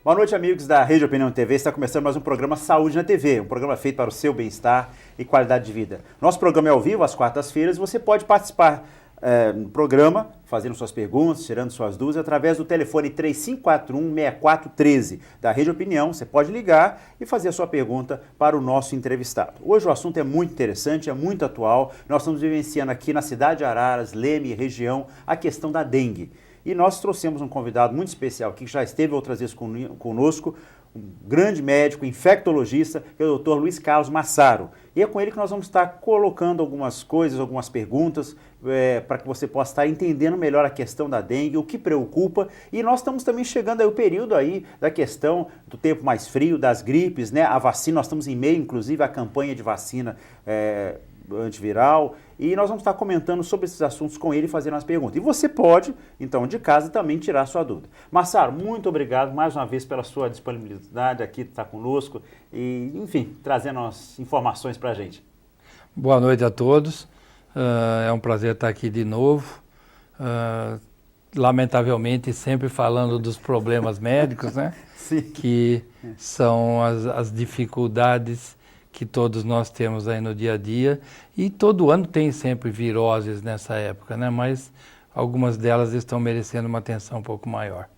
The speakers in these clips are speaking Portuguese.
Boa noite, amigos da Rede Opinião TV. Está começando mais um programa Saúde na TV, um programa feito para o seu bem-estar e qualidade de vida. Nosso programa é ao vivo, às quartas-feiras. Você pode participar no programa, fazendo suas perguntas, tirando suas dúvidas, através do telefone 3541-6413 da Rede Opinião. Você pode ligar e fazer a sua pergunta para o nosso entrevistado. Hoje o assunto é muito interessante, é muito atual. Nós estamos vivenciando aqui na cidade de Araras, Leme, região, a questão da dengue. E nós trouxemos um convidado muito especial aqui, que já esteve outras vezes conosco, um grande médico, infectologista, que é o Dr. Luiz Carlos Massaro. E é com ele que nós vamos estar colocando algumas coisas, algumas perguntas, para que você possa estar entendendo melhor a questão da dengue, o que preocupa. E nós estamos também chegando aí o período aí da questão do tempo mais frio, das gripes, né? A vacina, nós estamos em meio, inclusive, à campanha de vacina antiviral, e nós vamos estar comentando sobre esses assuntos com ele e fazendo as perguntas. E você pode, então, de casa também tirar sua dúvida. Massaro, muito obrigado mais uma vez pela sua disponibilidade aqui, estar conosco e, enfim, trazendo as informações para a gente. Boa noite a todos, é um prazer estar aqui de novo, lamentavelmente sempre falando dos problemas médicos, né? Sim. Que são as dificuldades que todos nós temos aí no dia a dia, e todo ano tem sempre viroses nessa época, né? Mas algumas delas estão merecendo uma atenção um pouco maior.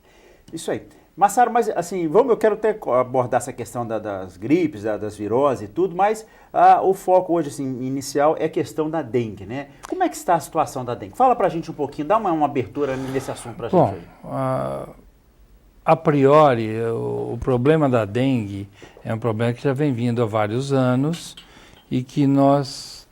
Isso aí. Massaro, mas assim, eu quero até abordar essa questão das gripes, das viroses e tudo, mas o foco hoje, assim, inicial é a questão da dengue, né? Como é que está a situação da dengue? Fala pra gente um pouquinho, dá uma abertura nesse assunto pra gente hoje. A priori, o problema da dengue é um problema que já vem vindo há vários anos e que nós,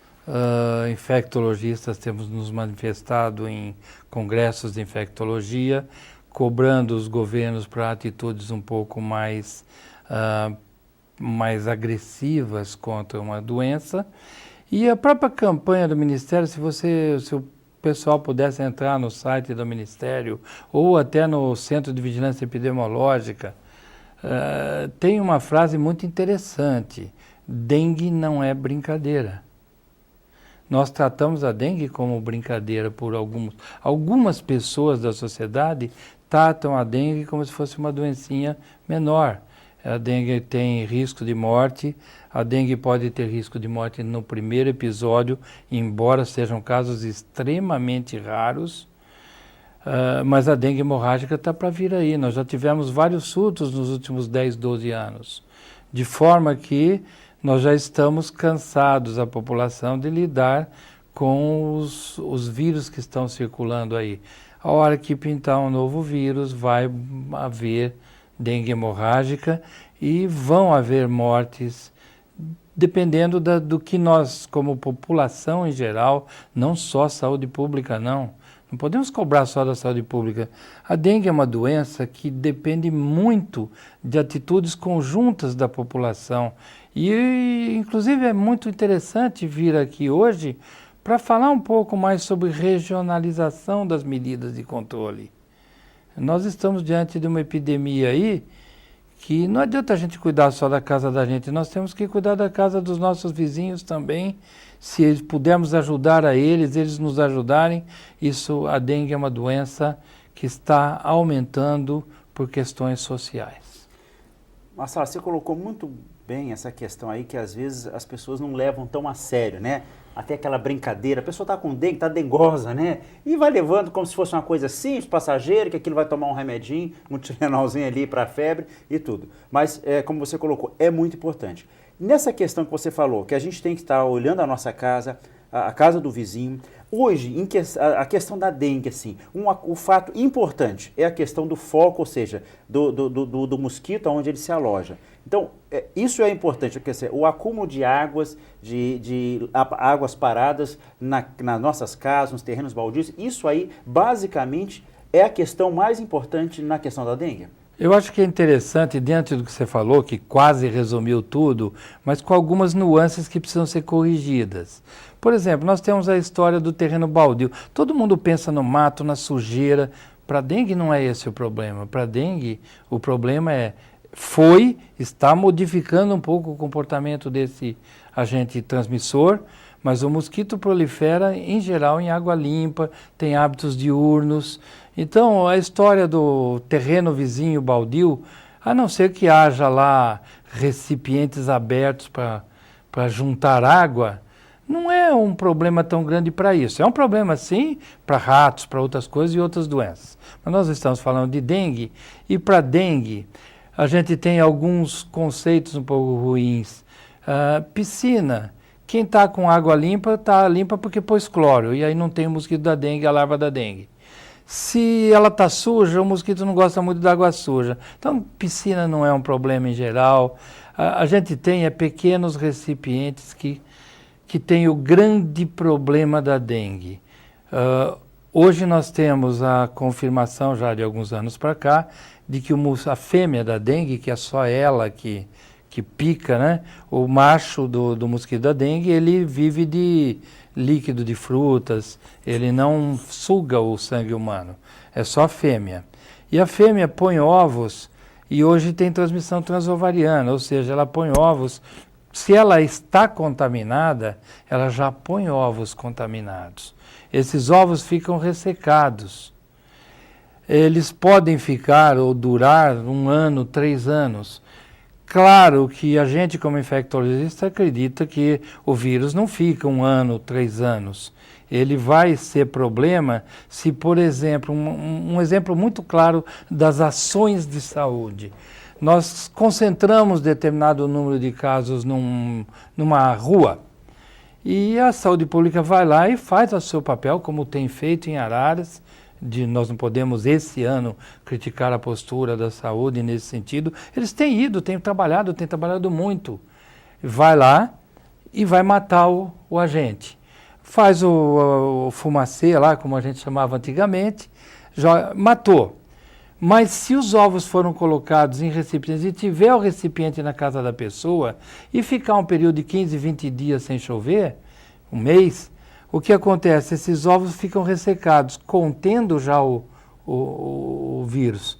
infectologistas, temos nos manifestado em congressos de infectologia, cobrando os governos para atitudes um pouco mais agressivas contra uma doença. E a própria campanha do Ministério, se o pessoal pudesse entrar no site do Ministério ou até no Centro de Vigilância Epidemiológica, tem uma frase muito interessante: dengue não é brincadeira. Nós tratamos a dengue como brincadeira por algumas pessoas da sociedade tratam a dengue como se fosse uma doencinha menor. A dengue tem risco de morte, a dengue pode ter risco de morte no primeiro episódio, embora sejam casos extremamente raros, mas a dengue hemorrágica está para vir aí. Nós já tivemos vários surtos nos últimos 10, 12 anos, de forma que nós já estamos cansados, a população, de lidar com os vírus que estão circulando aí. A hora que pintar um novo vírus, vai haver dengue hemorrágica e vão haver mortes, dependendo do que nós, como população em geral, não só saúde pública, não podemos cobrar só da saúde pública. A dengue é uma doença que depende muito de atitudes conjuntas da população e, inclusive, é muito interessante vir aqui hoje para falar um pouco mais sobre regionalização das medidas de controle. Nós estamos diante de uma epidemia aí que não adianta a gente cuidar só da casa da gente, nós temos que cuidar da casa dos nossos vizinhos também. Se pudermos ajudar a eles nos ajudarem, a dengue é uma doença que está aumentando por questões sociais. Massaro, você colocou muito bem essa questão aí, que às vezes as pessoas não levam tão a sério, né? Até aquela brincadeira, a pessoa está com dengue, está dengosa, né? E vai levando como se fosse uma coisa simples, passageira, que aquilo vai tomar um remedinho, um Tilenolzinho ali para a febre e tudo. Mas, como você colocou, é muito importante. Nessa questão que você falou, que a gente tem que estar olhando a nossa casa, a casa do vizinho, hoje, a questão da dengue, assim, o fato importante é a questão do foco, ou seja, do mosquito onde ele se aloja. Então, isso é importante, quer dizer, o acúmulo de águas, de águas paradas nas nossas casas, nos terrenos baldios, isso aí, basicamente, é a questão mais importante na questão da dengue. Eu acho que é interessante, dentro do que você falou, que quase resumiu tudo, mas com algumas nuances que precisam ser corrigidas. Por exemplo, nós temos a história do terreno baldio. Todo mundo pensa no mato, na sujeira. Para a dengue não é esse o problema. Para a dengue, o problema está modificando um pouco o comportamento desse agente transmissor, mas o mosquito prolifera, em geral, em água limpa, tem hábitos diurnos. Então, a história do terreno vizinho baldio, A não ser que haja lá recipientes abertos para juntar água, não é um problema tão grande para isso. É um problema, sim, para ratos, para outras coisas e outras doenças. Mas nós estamos falando de dengue, e para dengue a gente tem alguns conceitos um pouco ruins. Piscina. Quem está com água limpa, está limpa porque pôs cloro, e aí não tem o mosquito da dengue, a larva da dengue. Se ela está suja, o mosquito não gosta muito da água suja. Então, piscina não é um problema em geral. A gente tem pequenos recipientes que tem o grande problema da dengue. Hoje nós temos a confirmação, já de alguns anos para cá, de que a fêmea da dengue, que é só ela que pica, né? O macho do mosquito da dengue, ele vive de líquido de frutas, ele não suga o sangue humano, é só a fêmea. E a fêmea põe ovos, e hoje tem transmissão transovariana, ou seja, ela põe ovos, se ela está contaminada, ela já põe ovos contaminados. Esses ovos ficam ressecados. Eles podem ficar ou durar 1 ano, 3 anos. Claro que a gente, como infectologista, acredita que o vírus não fica 1 ano, 3 anos. Ele vai ser problema se, por exemplo, um exemplo muito claro das ações de saúde. Nós concentramos determinado número de casos numa rua e a saúde pública vai lá e faz o seu papel, como tem feito em Araras. Nós não podemos, esse ano, criticar a postura da saúde nesse sentido. Eles têm ido, têm trabalhado muito. Vai lá e vai matar o agente. Faz o fumacê lá, como a gente chamava antigamente, já matou. Mas se os ovos foram colocados em recipientes e tiver o recipiente na casa da pessoa e ficar um período de 15, 20 dias sem chover, 1 mês, o que acontece? Esses ovos ficam ressecados, contendo já o vírus.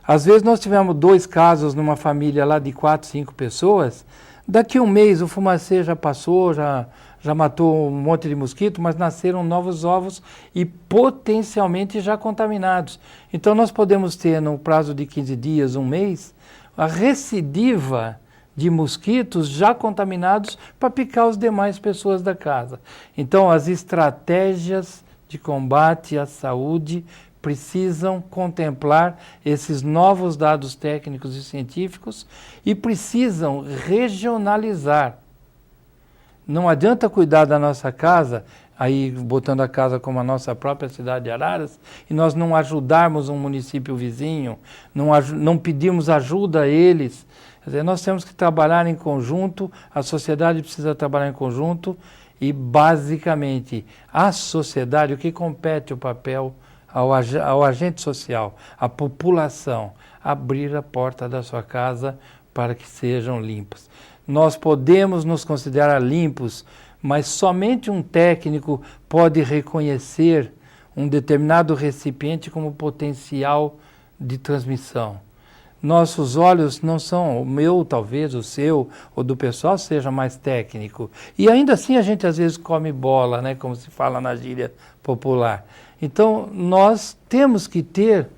Às vezes nós tivemos 2 casos numa família lá de 4, 5 pessoas, daqui a 1 mês o fumacê já passou, já matou um monte de mosquito, mas nasceram novos ovos e potencialmente já contaminados. Então nós podemos ter, no prazo de 15 dias, 1 mês, a recidiva de mosquitos já contaminados para picar as demais pessoas da casa. Então as estratégias de combate à saúde precisam contemplar esses novos dados técnicos e científicos e precisam regionalizar. Não adianta cuidar da nossa casa, aí botando a casa como a nossa própria cidade de Araras, e nós não ajudarmos um município vizinho, não pedirmos ajuda a eles. Quer dizer, nós temos que trabalhar em conjunto, a sociedade precisa trabalhar em conjunto e, basicamente, a sociedade, o que compete o papel ao agente social, à população, abrir a porta da sua casa para que sejam limpas. Nós podemos nos considerar limpos, mas somente um técnico pode reconhecer um determinado recipiente como potencial de transmissão. Nossos olhos não são, o meu talvez, o seu, ou do pessoal seja mais técnico. E ainda assim a gente às vezes come bola, né, como se fala na gíria popular. Então nós temos que ter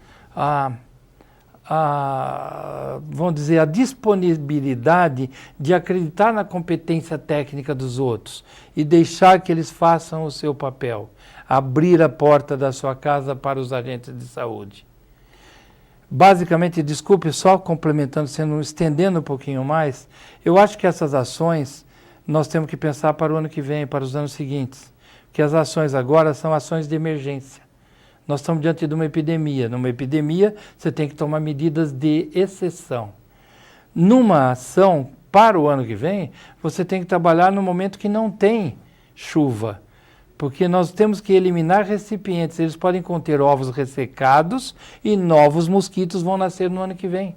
vamos dizer, a disponibilidade de acreditar na competência técnica dos outros e deixar que eles façam o seu papel, abrir a porta da sua casa para os agentes de saúde. Basicamente, desculpe, só complementando, estendendo um pouquinho mais, eu acho que essas ações nós temos que pensar para o ano que vem, para os anos seguintes, porque as ações agora são ações de emergência. Nós estamos diante de uma epidemia. Numa epidemia, você tem que tomar medidas de exceção. Numa ação, para o ano que vem, você tem que trabalhar no momento que não tem chuva. Porque nós temos que eliminar recipientes. Eles podem conter ovos ressecados e novos mosquitos vão nascer no ano que vem.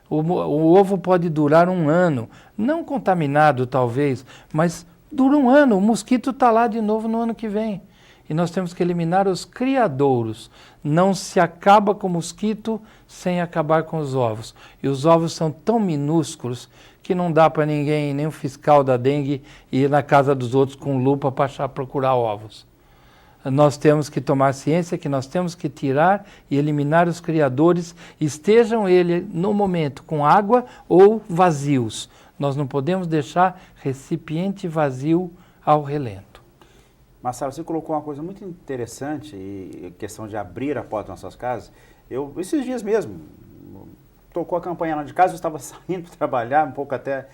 O ovo pode durar 1 ano. Não contaminado, talvez, mas dura 1 ano. O mosquito está lá de novo no ano que vem. E nós temos que eliminar os criadouros. Não se acaba com o mosquito sem acabar com os ovos. E os ovos são tão minúsculos que não dá para ninguém, nem o fiscal da dengue, ir na casa dos outros com lupa para procurar ovos. nós temos que tomar ciência que nós temos que tirar e eliminar os criadores, estejam eles no momento com água ou vazios. Nós não podemos deixar recipiente vazio ao relento. Marcelo, você colocou uma coisa muito interessante, e questão de abrir a porta nas suas casas. Esses dias mesmo, tocou a campanha lá de casa, eu estava saindo para trabalhar, um pouco até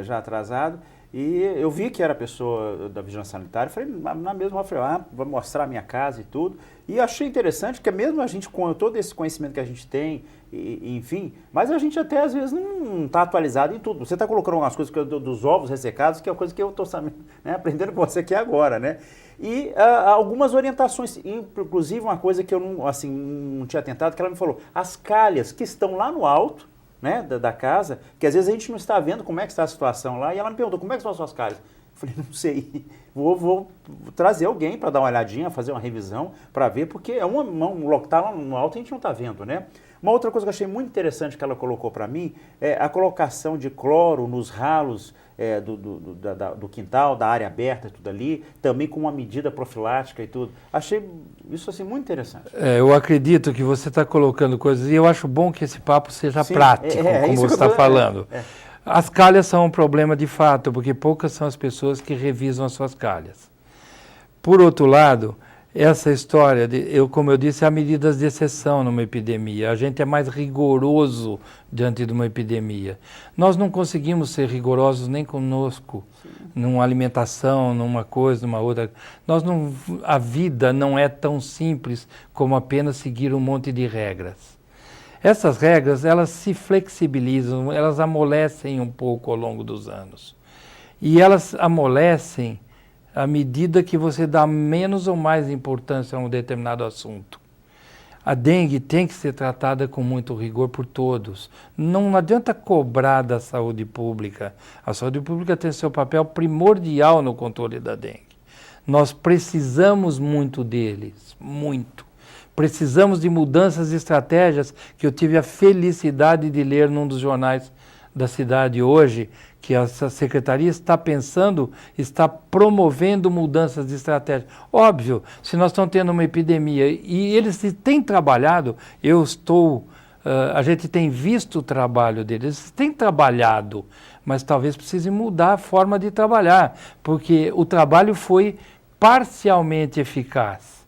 já atrasado, e eu vi que era pessoa da vigilância sanitária, falei, na mesma hora, falei, vou mostrar a minha casa e tudo. E achei interessante que mesmo a gente, com todo esse conhecimento que a gente tem, enfim, mas a gente até às vezes não está atualizado em tudo. Você está colocando algumas coisas dos ovos ressecados, que é uma coisa que eu estou aprendendo com você aqui agora, né? E algumas orientações, inclusive uma coisa que eu não tinha tentado, que ela me falou, as calhas que estão lá no alto, né, da casa, que às vezes a gente não está vendo como é que está a situação lá, e ela me perguntou, como é que estão as suas calhas? Eu falei, não sei, vou trazer alguém para dar uma olhadinha, fazer uma revisão, para ver, porque é um local que está lá no alto e a gente não está vendo, né? Uma outra coisa que eu achei muito interessante que ela colocou para mim é a colocação de cloro nos ralos do quintal, da área aberta e tudo ali, também com uma medida profilática e tudo. Achei isso assim muito interessante. Eu acredito que você está colocando coisas, e eu acho bom que esse papo seja prático, como você está falando. As calhas são um problema de fato, porque poucas são as pessoas que revisam as suas calhas. Por outro lado, essa história, como eu disse, há medidas de exceção numa epidemia. A gente é mais rigoroso diante de uma epidemia. Nós não conseguimos ser rigorosos nem conosco, numa alimentação, numa coisa, numa outra. A vida não é tão simples como apenas seguir um monte de regras. Essas regras, elas se flexibilizam, elas amolecem um pouco ao longo dos anos. E elas amolecem à medida que você dá menos ou mais importância a um determinado assunto. A dengue tem que ser tratada com muito rigor por todos. Não adianta cobrar da saúde pública. A saúde pública tem seu papel primordial no controle da dengue. Nós precisamos muito deles, muito. Precisamos de mudanças de estratégias que eu tive a felicidade de ler num dos jornais da cidade hoje, que essa secretaria está pensando, está promovendo mudanças de estratégia. Óbvio, se nós estamos tendo uma epidemia e eles têm trabalhado, a gente tem visto o trabalho deles, eles têm trabalhado, mas talvez precise mudar a forma de trabalhar, porque o trabalho foi parcialmente eficaz.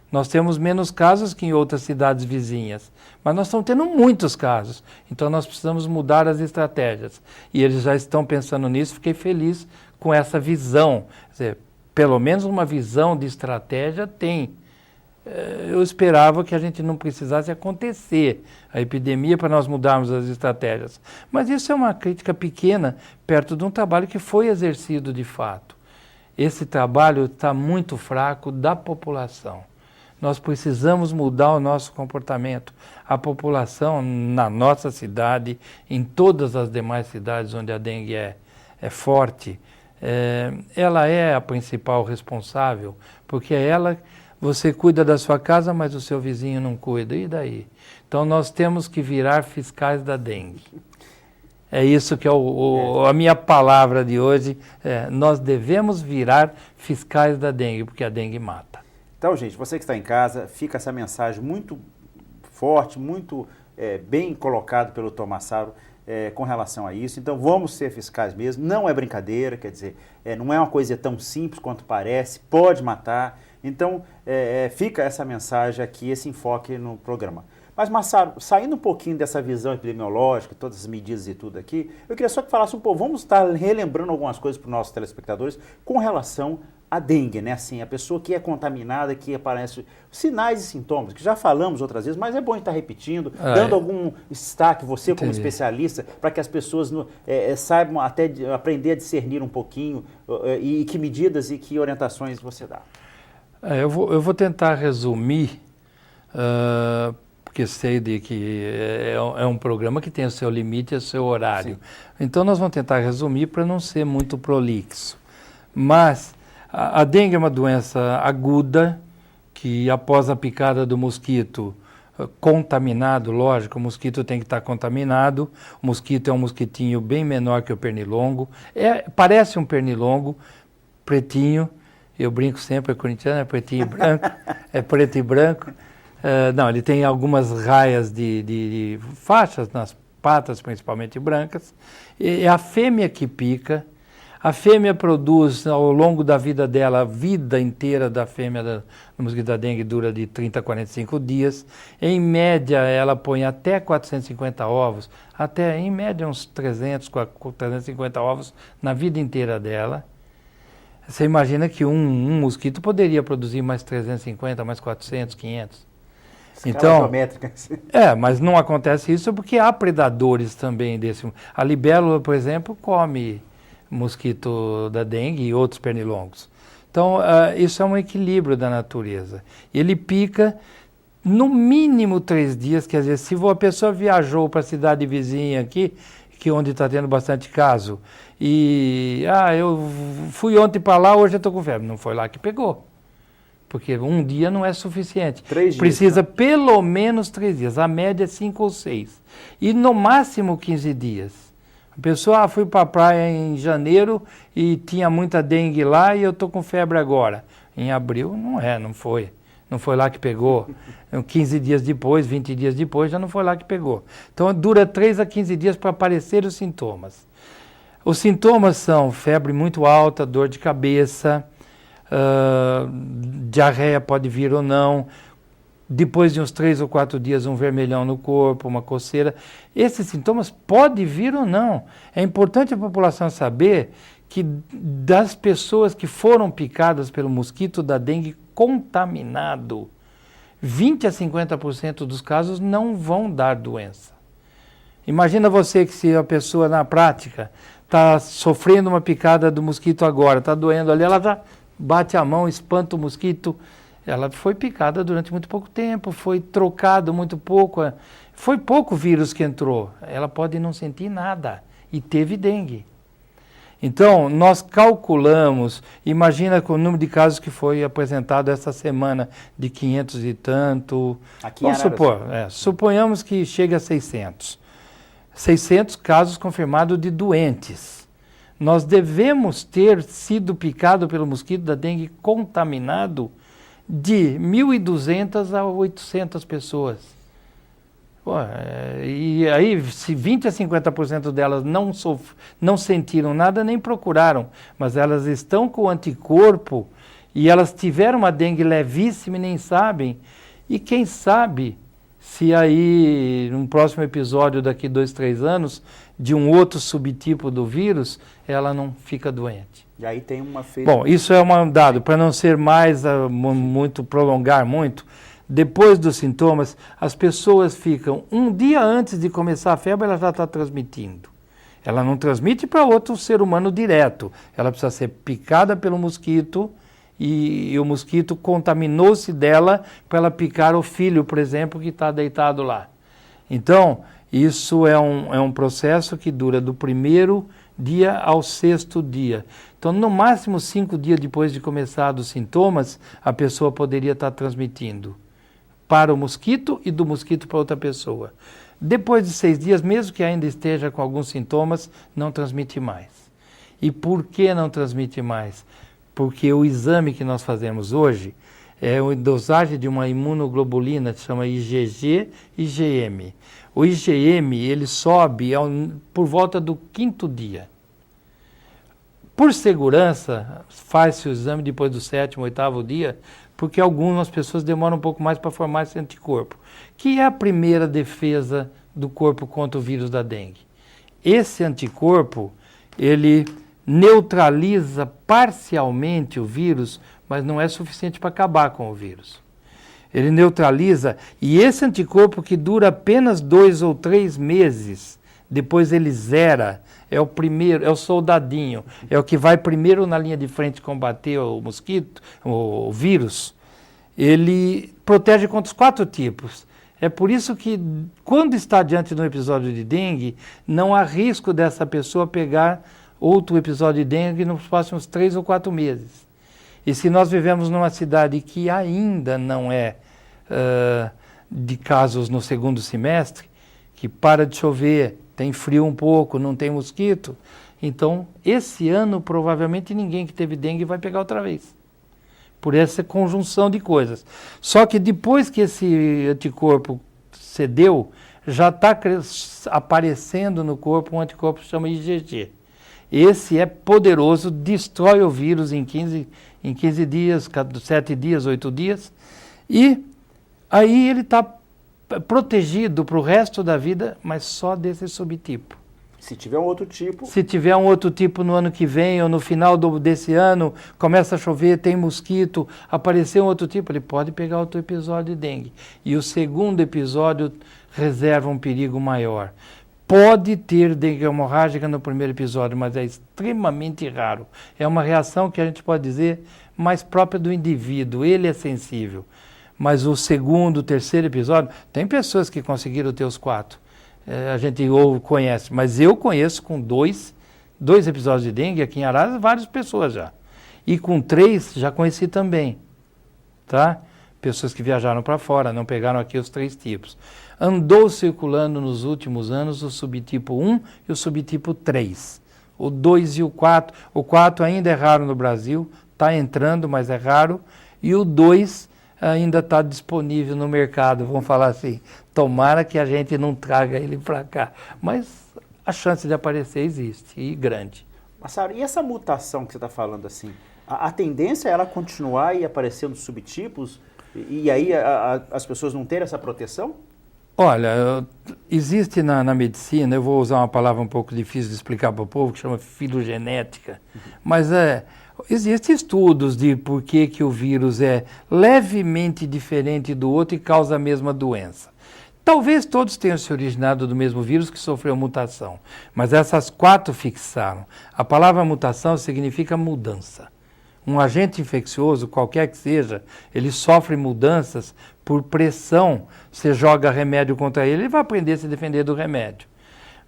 Nós temos menos casos que em outras cidades vizinhas, mas nós estamos tendo muitos casos. Então nós precisamos mudar as estratégias. E eles já estão pensando nisso, fiquei feliz com essa visão. Quer dizer, pelo menos uma visão de estratégia tem. Eu esperava que a gente não precisasse acontecer a epidemia para nós mudarmos as estratégias. Mas isso é uma crítica pequena perto de um trabalho que foi exercido de fato. Esse trabalho está muito fraco da população. Nós precisamos mudar o nosso comportamento. A população na nossa cidade, em todas as demais cidades onde a dengue é forte, ela é a principal responsável, porque você cuida da sua casa, mas o seu vizinho não cuida. E daí? Então nós temos que virar fiscais da dengue. É isso que é a minha palavra de hoje. Nós devemos virar fiscais da dengue, porque a dengue mata. Então, gente, você que está em casa, fica essa mensagem muito forte, muito bem colocado pelo Dr. Massaro com relação a isso. Então, vamos ser fiscais mesmo. Não é brincadeira, quer dizer, não é uma coisa tão simples quanto parece, pode matar. Então, fica essa mensagem aqui, esse enfoque no programa. Mas, Massaro, saindo um pouquinho dessa visão epidemiológica, todas as medidas e tudo aqui, eu queria só que falasse um pouco, vamos estar relembrando algumas coisas para os nossos telespectadores com relação à dengue, né? Assim, a pessoa que é contaminada, que aparece sinais e sintomas, que já falamos outras vezes, mas é bom estar repetindo, dando algum destaque, você como especialista, para que as pessoas saibam até aprender a discernir um pouquinho e que medidas e que orientações você dá. Eu vou tentar resumir, porque sei de que é um programa que tem o seu limite e o seu horário. Sim. Então nós vamos tentar resumir para não ser muito prolixo. Mas a dengue é uma doença aguda que após a picada do mosquito contaminado, lógico, o mosquito tem que estar contaminado. O mosquito é um mosquitinho bem menor que o pernilongo. Parece um pernilongo, pretinho. Eu brinco sempre, é corintiano, é pretinho e branco, é preto e branco. Não, ele tem algumas raias de faixas nas patas, principalmente brancas. É a fêmea que pica. A fêmea produz, ao longo da vida dela, a vida inteira da fêmea do mosquito da dengue dura de 30 a 45 dias. Em média, ela põe até 450 ovos, até, em média, uns 350 ovos na vida inteira dela. Você imagina que um mosquito poderia produzir mais 350, mais 400, 500. Então, mas não acontece isso porque há predadores também desse. A libélula, por exemplo, come mosquito da dengue e outros pernilongos. Então, isso é um equilíbrio da natureza. Ele pica no mínimo 3 dias, quer dizer, se a pessoa viajou para a cidade vizinha aqui, onde está tendo bastante caso, e eu fui ontem para lá, hoje eu estou com febre. Não foi lá que pegou. Porque um dia não é suficiente. 3 dias. Precisa pelo menos 3 dias. A média é 5 ou 6. E no máximo 15 dias. A pessoa, fui para a praia em janeiro e tinha muita dengue lá e eu estou com febre agora. Em abril, não foi. Não foi lá que pegou. 15 dias depois, 20 dias depois, já não foi lá que pegou. Então, dura 3 a 15 dias para aparecer os sintomas. Os sintomas são febre muito alta, dor de cabeça, diarreia pode vir ou não, depois de uns 3 ou 4 dias um vermelhão no corpo, uma coceira. Esses sintomas podem vir ou não. É importante a população saber que das pessoas que foram picadas pelo mosquito da dengue contaminado, 20 a 50% dos casos não vão dar doença. Imagina você que se a pessoa na prática está sofrendo uma picada do mosquito agora, está doendo ali, ela já bate a mão, espanta o mosquito. Ela foi picada durante muito pouco tempo, foi trocado muito pouco, foi pouco vírus que entrou. Ela pode não sentir nada e teve dengue. Então, nós calculamos, imagina com o número de casos que foi apresentado essa semana, de 500 e tanto. Aqui vamos supor, suponhamos que chegue a 600. 600 casos confirmados de doentes. Nós devemos ter sido picado pelo mosquito da dengue contaminado de 1.200 a 800 pessoas. E aí, se 20 a 50% delas não sentiram nada, nem procuraram, mas elas estão com anticorpo e elas tiveram uma dengue levíssima e nem sabem. E quem sabe se aí, num próximo episódio, daqui 2, 3 anos, de um outro subtipo do vírus, ela não fica doente. E aí tem uma feira... Bom, isso é um dado, para não ser mais, prolongar muito. Depois dos sintomas, as pessoas ficam, um dia antes de começar a febre, ela já está transmitindo. Ela não transmite para outro ser humano direto. Ela precisa ser picada pelo mosquito e o mosquito contaminou-se dela para ela picar o filho, por exemplo, que está deitado lá. Então, isso é um processo que dura do 1º dia ao 6º dia. Então, no máximo 5 dias depois de começar os sintomas, a pessoa poderia estar transmitindo para o mosquito e do mosquito para outra pessoa. Depois de 6 dias, mesmo que ainda esteja com alguns sintomas, não transmite mais. E por que não transmite mais? Porque o exame que nós fazemos hoje é a dosagem de uma imunoglobulina que se chama IgG e IgM. O IgM ele sobe por volta do 5º dia. Por segurança, faz-se o exame depois do 7º, 8º dia, porque algumas pessoas demoram um pouco mais para formar esse anticorpo, que é a primeira defesa do corpo contra o vírus da dengue. Esse anticorpo, ele neutraliza parcialmente o vírus, mas não é suficiente para acabar com o vírus. Ele neutraliza, e esse anticorpo que dura apenas 2 ou 3 meses, depois ele zera, é o primeiro, é o soldadinho, é o que vai primeiro na linha de frente combater o mosquito, o vírus. Ele protege contra os 4 tipos. É por isso que, quando está diante de um episódio de dengue, não há risco dessa pessoa pegar outro episódio de dengue nos próximos 3 ou 4 meses. E se nós vivemos numa cidade que ainda não é de casos no 2º semestre, que para de chover, tem frio um pouco, não tem mosquito, então esse ano provavelmente ninguém que teve dengue vai pegar outra vez. por essa conjunção de coisas. Só que depois que esse anticorpo cedeu, já está aparecendo no corpo um anticorpo que se chama IgG. Esse é poderoso, destrói o vírus em 15 dias, 7 dias, 8 dias, e aí ele está protegido para o resto da vida, mas só desse subtipo. Se tiver um outro tipo... Se tiver um outro tipo no ano que vem ou no final desse ano, começa a chover, tem mosquito, apareceu um outro tipo, ele pode pegar outro episódio de dengue. E o segundo episódio reserva um perigo maior. Pode ter dengue hemorrágica no primeiro episódio, mas é extremamente raro. É uma reação que a gente pode dizer mais própria do indivíduo, ele é sensível. Mas o segundo, terceiro episódio, tem pessoas que conseguiram ter os 4. A gente conhece, mas eu conheço com dois episódios de dengue aqui em Araras, várias pessoas já. E com 3 já conheci também, tá? Pessoas que viajaram para fora, não pegaram aqui os 3 tipos. Andou circulando nos últimos anos o subtipo 1 e o subtipo 3. O 2 e o 4. O 4 ainda é raro no Brasil, está entrando, mas é raro. E o 2 ainda está disponível no mercado, vamos falar assim. Tomara que a gente não traga ele para cá. Mas a chance de aparecer existe, e grande. Massaro, e essa mutação que você está falando assim? A tendência é ela continuar e aparecendo subtipos? E aí as pessoas não terem essa proteção? Olha, existe na medicina, eu vou usar uma palavra um pouco difícil de explicar para o povo, que chama filogenética, mas existem estudos de por que o vírus é levemente diferente do outro e causa a mesma doença. Talvez todos tenham se originado do mesmo vírus que sofreu mutação, mas essas 4 fixaram. A palavra mutação significa mudança. Um agente infeccioso, qualquer que seja, ele sofre mudanças por pressão. Você joga remédio contra ele, ele vai aprender a se defender do remédio.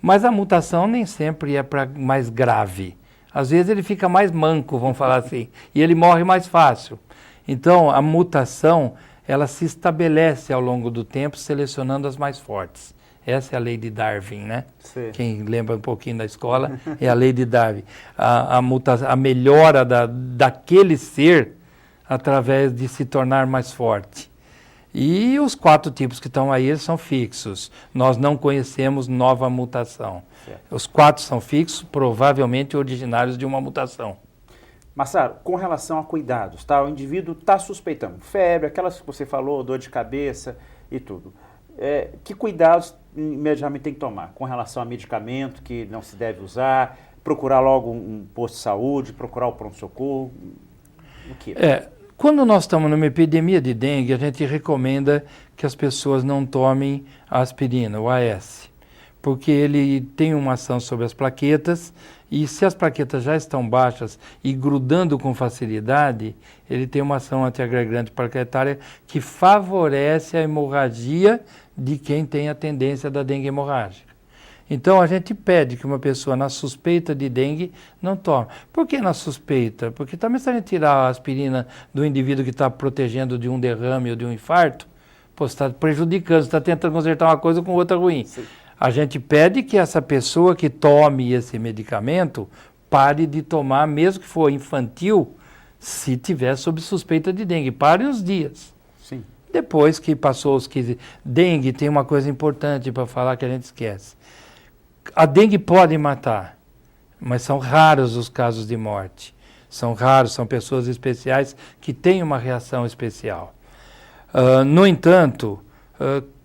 Mas a mutação nem sempre é para mais grave. Às vezes ele fica mais manco, vamos falar assim, e ele morre mais fácil. Então, a mutação, ela se estabelece ao longo do tempo, selecionando as mais fortes. Essa é a lei de Darwin, né? Sim. Quem lembra um pouquinho da escola, é a lei de Darwin. A melhora daquele ser através de se tornar mais forte. E os 4 tipos que estão aí, eles são fixos. Nós não conhecemos nova mutação. Certo. Os 4 são fixos, provavelmente originários de uma mutação. Massaro, com relação a cuidados, tá? O indivíduo está suspeitando febre, aquelas que você falou, dor de cabeça e tudo. Que cuidados imediatamente tem que tomar com relação a medicamento que não se deve usar, procurar logo um posto de saúde, procurar o pronto-socorro? O que? Quando nós estamos numa epidemia de dengue, a gente recomenda que as pessoas não tomem a aspirina, o AS, porque ele tem uma ação sobre as plaquetas, e se as plaquetas já estão baixas e grudando com facilidade, ele tem uma ação antiagregante plaquetária que favorece a hemorragia de quem tem a tendência da dengue hemorrágica. Então a gente pede que uma pessoa na suspeita de dengue não tome. Por que na suspeita? Porque também se a gente tirar a aspirina do indivíduo que está protegendo de um derrame ou de um infarto, você está prejudicando, você está tentando consertar uma coisa com outra ruim. Sim. A gente pede que essa pessoa que tome esse medicamento pare de tomar, mesmo que for infantil, se tiver sob suspeita de dengue. Pare uns dias. Sim. Depois que passou os 15... Dengue tem uma coisa importante para falar que a gente esquece. A dengue pode matar, mas são raros os casos de morte. São raros, são pessoas especiais que têm uma reação especial. No entanto,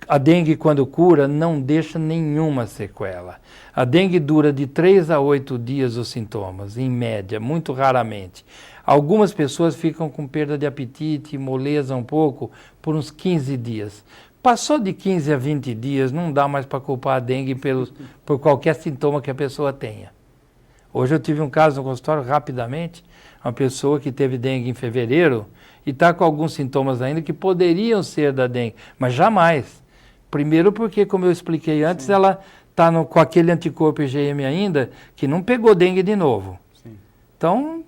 a dengue, quando cura, não deixa nenhuma sequela. A dengue dura de 3 a 8 dias os sintomas, em média, muito raramente. Algumas pessoas ficam com perda de apetite, moleza um pouco, por uns 15 dias. Passou de 15 a 20 dias, não dá mais para culpar a dengue por qualquer sintoma que a pessoa tenha. Hoje eu tive um caso no consultório, rapidamente, uma pessoa que teve dengue em fevereiro e está com alguns sintomas ainda que poderiam ser da dengue, mas jamais. Primeiro porque, como eu expliquei antes, sim, ela está com aquele anticorpo IgM ainda, que não pegou dengue de novo. Sim. Então,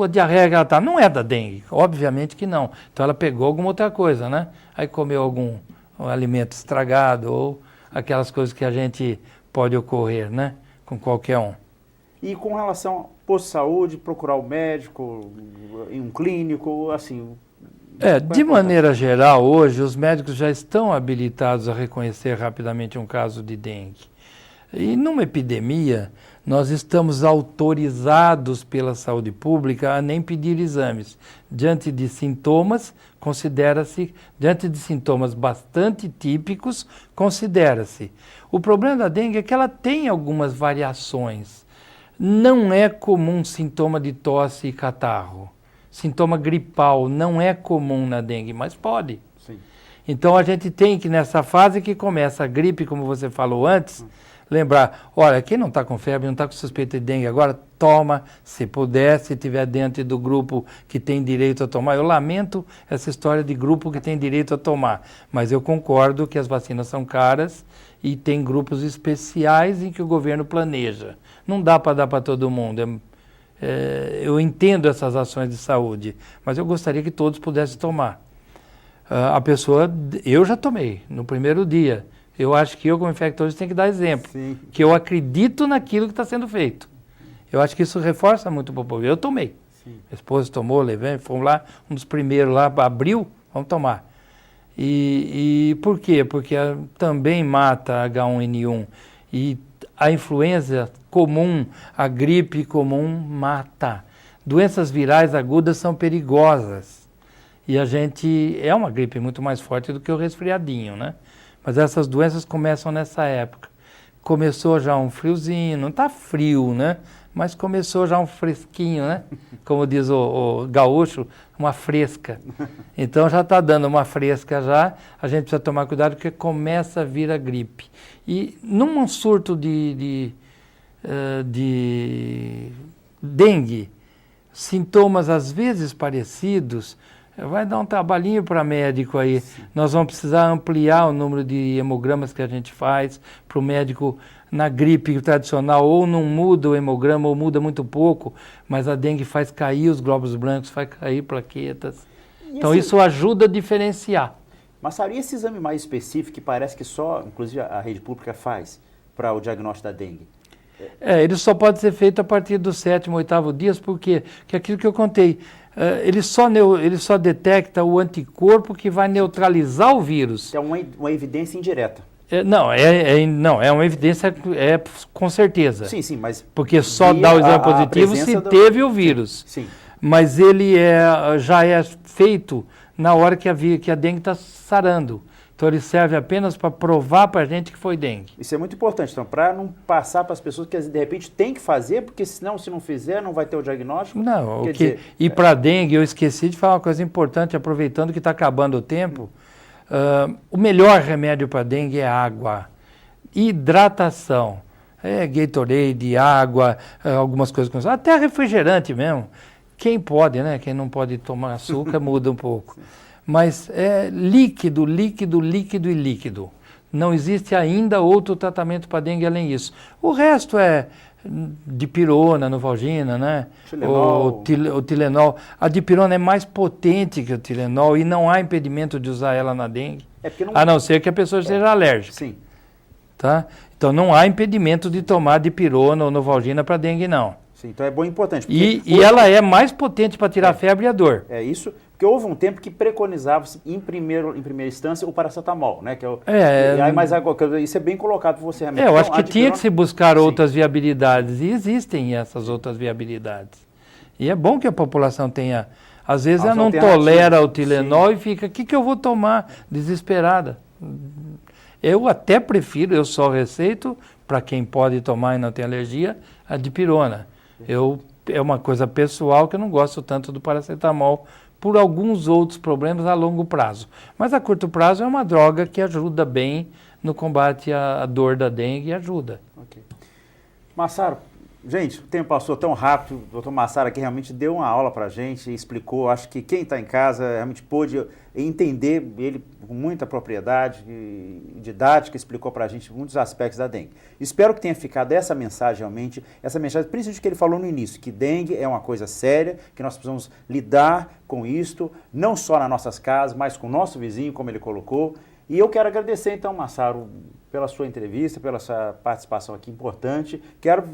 a diarreia que ela está não é da dengue, obviamente que não. Então ela pegou alguma outra coisa, né? Aí comeu algum alimento estragado ou aquelas coisas que a gente pode ocorrer, né? Com qualquer um. E com relação ao posto de saúde, procurar o médico, em um clínico, assim... De maneira geral, hoje, os médicos já estão habilitados a reconhecer rapidamente um caso de dengue. E numa epidemia, nós estamos autorizados pela saúde pública a nem pedir exames. Diante de sintomas, diante de sintomas bastante típicos, considera-se. O problema da dengue é que ela tem algumas variações. Não é comum sintoma de tosse e catarro. Sintoma gripal não é comum na dengue, mas pode. Sim. Então a gente tem que, nessa fase que começa a gripe, como você falou antes, lembrar, olha, quem não está com febre, não está com suspeita de dengue agora, toma, se puder, se estiver dentro do grupo que tem direito a tomar. Eu lamento essa história de grupo que tem direito a tomar, mas eu concordo que as vacinas são caras e tem grupos especiais em que o governo planeja. Não dá para dar para todo mundo. Eu entendo essas ações de saúde, mas eu gostaria que todos pudessem tomar. Eu já tomei no primeiro dia. Eu acho que eu, como infectologista, tenho que dar exemplo. Sim. Que eu acredito naquilo que está sendo feito. Eu acho que isso reforça muito o povo. Eu tomei. Sim. A esposa tomou, levei, fomos lá, um dos primeiros lá, abril, vamos tomar. E por quê? Porque também mata H1N1 e a influenza comum, a gripe comum mata. Doenças virais agudas são perigosas. E é uma gripe muito mais forte do que o resfriadinho, né? Mas essas doenças começam nessa época. Começou já um friozinho, não está frio, né? Mas começou já um fresquinho, né? Como diz o gaúcho, uma fresca. Então já está dando uma fresca já, a gente precisa tomar cuidado porque começa a vir a gripe. E num surto de dengue, sintomas às vezes parecidos, vai dar um trabalhinho para médico aí. Sim. Nós vamos precisar ampliar o número de hemogramas que a gente faz para o médico. Na gripe tradicional, ou não muda o hemograma, ou muda muito pouco, mas a dengue faz cair os glóbulos brancos, faz cair plaquetas. Então isso ajuda a diferenciar. Mas seria esse exame mais específico que parece que só, inclusive, a rede pública faz para o diagnóstico da dengue? Ele só pode ser feito a partir do 7º, 8º dias, porque aquilo que eu contei, ele só detecta o anticorpo que vai neutralizar o vírus. É uma evidência indireta. Não, é uma evidência, com certeza. Sim, mas... Porque só dá o exame positivo se teve o vírus. Sim. Mas ele já é feito na hora que a dengue está sarando. Então ele serve apenas para provar para a gente que foi dengue. Isso é muito importante, então, para não passar para as pessoas que de repente tem que fazer, porque senão, se não fizer, não vai ter o diagnóstico. Não, e para a dengue, eu esqueci de falar uma coisa importante, aproveitando que está acabando o tempo. O melhor remédio para dengue é água, hidratação, Gatorade, água, algumas coisas, até refrigerante mesmo. Quem pode, né? Quem não pode tomar açúcar muda um pouco. Mas é líquido, líquido, líquido e líquido. Não existe ainda outro tratamento para dengue além disso. O resto é dipirona, novalgina, né? O Tilenol. A dipirona é mais potente que o Tilenol e não há impedimento de usar ela na dengue, a não ser que a pessoa seja alérgica. Sim. Tá? Então não há impedimento de tomar dipirona ou novalgina para dengue, não. Sim, então é bom e importante. E ela é mais potente para tirar a febre e a dor. É isso, porque houve um tempo que preconizava-se em primeira instância o paracetamol, né? Mas agora, isso é bem colocado por você realmente. Eu acho que tinha que se buscar outras viabilidades, e existem essas outras viabilidades. E é bom que a população tenha. Às vezes ela não tolera o Tilenol e fica, o que eu vou tomar? Desesperada. Eu até prefiro, eu só receito, para quem pode tomar e não tem alergia, a dipirona. É uma coisa pessoal que eu não gosto tanto do paracetamol por alguns outros problemas a longo prazo. Mas a curto prazo é uma droga que ajuda bem no combate à dor da dengue e ajuda. Ok. Massaro, gente, o tempo passou tão rápido. O doutor Massaro aqui realmente deu uma aula para a gente, explicou. Acho que quem está em casa realmente pôde entender ele com muita propriedade e didática, explicou para a gente muitos aspectos da dengue. Espero que tenha ficado essa mensagem realmente, essa mensagem principalmente que ele falou no início, que dengue é uma coisa séria, que nós precisamos lidar com isto, não só nas nossas casas, mas com o nosso vizinho, como ele colocou, E eu quero agradecer, então, Massaro, pela sua entrevista, pela sua participação aqui importante.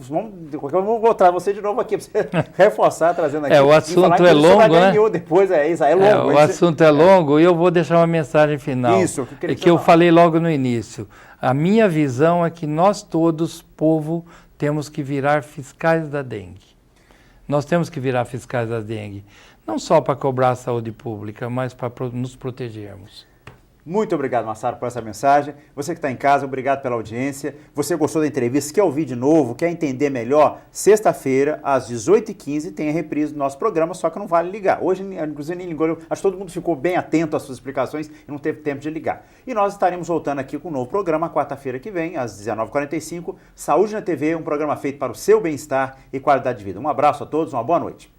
Vamos botar você de novo aqui, para você reforçar, trazendo aqui. O assunto é longo, né? Depois, é longo. O assunto é longo e eu vou deixar uma mensagem final. Isso, que eu falei logo no início. A minha visão é que nós todos, povo, temos que virar fiscais da dengue. Nós temos que virar fiscais da dengue. Não só para cobrar a saúde pública, mas para nos protegermos. Muito obrigado, Massaro, por essa mensagem. Você que está em casa, obrigado pela audiência. Você gostou da entrevista, quer ouvir de novo, quer entender melhor? Sexta-feira, às 18h15, tem a reprise do nosso programa, só que não vale ligar. Hoje, inclusive, nem ligou. Acho que todo mundo ficou bem atento às suas explicações e não teve tempo de ligar. E nós estaremos voltando aqui com um novo programa, quarta-feira que vem, às 19h45. Saúde na TV, um programa feito para o seu bem-estar e qualidade de vida. Um abraço a todos, uma boa noite.